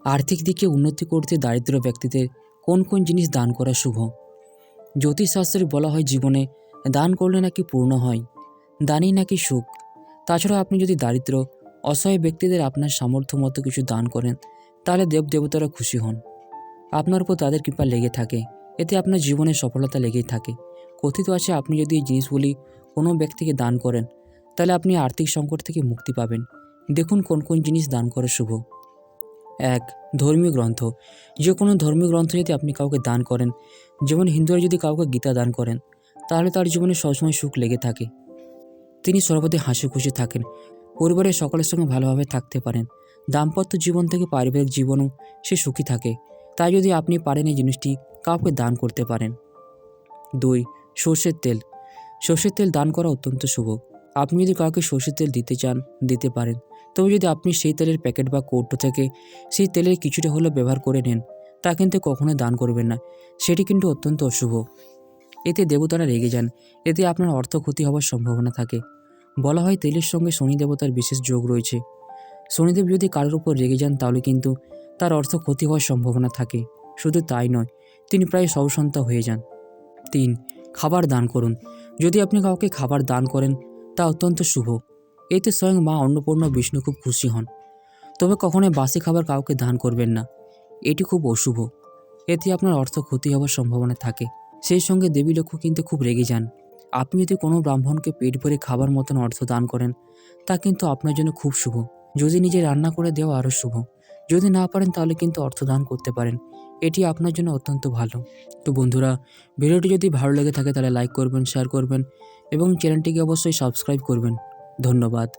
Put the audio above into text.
আর্থিক দিকে উন্নতি করতে দারিদ্র ব্যক্তিদের কোন কোন জিনিস দান করা শুভ? জ্যোতিষশাস্ত্রে বলা হয় জীবনে দান করলে নাকি পূর্ণ হয়, দানই নাকি সুখ। তাছাড়া আপনি যদি দারিদ্র অসহায় ব্যক্তিদের আপনার সামর্থ্য মতো কিছু দান করেন, তাহলে দেবদেবতারা খুশি হন, আপনার উপর তাদের কৃপা লেগে থাকে, এতে আপনার জীবনে সফলতা লেগেই থাকে। কথিত আছে আপনি যদি এই জিনিসগুলি কোনো ব্যক্তিকে দান করেন, তাহলে আপনি আর্থিক সংকট থেকে মুক্তি পাবেন। দেখুন কোন কোন জিনিস দান করা শুভ। 1. ধর্মীয় গ্রন্থ। যে কোনো ধর্মীয় গ্রন্থ যদি আপনি কাউকে দান করেন, যেমন হিন্দুরা যদি কাউকে গীতা দান করেন, তাহলে তার জীবনে সবসময় সুখ লেগে থাকে, তিনি সর্বদাই হাসি খুশি থাকেন, পরিবারের সকলের সঙ্গে ভালোভাবে থাকতে পারেন, দাম্পত্য জীবন থেকে পারিবারিক জীবনও সে সুখী থাকে। তাই যদি আপনি পারেন এই জিনিসটি কাউকে দান করতে পারেন। 2. সর্ষের তেল। সর্ষের তেল দান করা অত্যন্ত শুভ। আপনি যদি কাউকে সর্ষের তেল দিতে চান, দিতে পারেন, তবে যদি আপনি সেই তেলের প্যাকেট বা কৌটো থেকে সেই তেলের কিছুটা হলেও ব্যবহার করে নেন, তা কিন্তু কখনোই দান করবেন না, সেটি কিন্তু অত্যন্ত অশুভ। এতে দেবতারা রেগে যান, এতে আপনার অর্থ ক্ষতি হওয়ার সম্ভাবনা থাকে। বলা হয় তেলের সঙ্গে শনি দেবতার বিশেষ যোগ রয়েছে। শনিদেব যদি কারোর উপর রেগে যান তাহলে কিন্তু তার অর্থ ক্ষতি হওয়ার সম্ভাবনা থাকে। শুধু তাই নয়, তিনি প্রায় সৌসন্তা হয়ে যান। 3. খাবার দান করুন। যদি আপনি কাউকে খাবার দান করেন, তা অত্যন্ত শুভ। এতে স্বয়ং মা অন্নপূর্ণা বিষ্ণু খুব খুশি হন। তবে কখনোই বাসি খাবার কাউকে দান করবেন না, এটি খুব অশুভ। এতে আপনার অর্থ ক্ষতি হওয়ার সম্ভাবনা থাকে। সেই সঙ্গে দেবী লক্ষ্মী কিন্তু খুব রেগে যান। আপনি যদি কোনো ব্রাহ্মণকে পেট ভরে খাবার মতন অর্থ দান করেন, তা কিন্তু আপনার জন্য খুব শুভ। যদি নিজে রান্না করে দেওয়া আরও শুভ। যদি না পারেন তাহলে কিন্তু অর্থ দান করতে পারেন, এটি আপনার জন্য অত্যন্ত ভালো। তো বন্ধুরা, ভিডিওটি যদি ভালো লেগে থাকে তাহলে লাইক করবেন, শেয়ার করবেন এবং চ্যানেলটিকে অবশ্যই সাবস্ক্রাইব করবেন। ধন্যবাদ।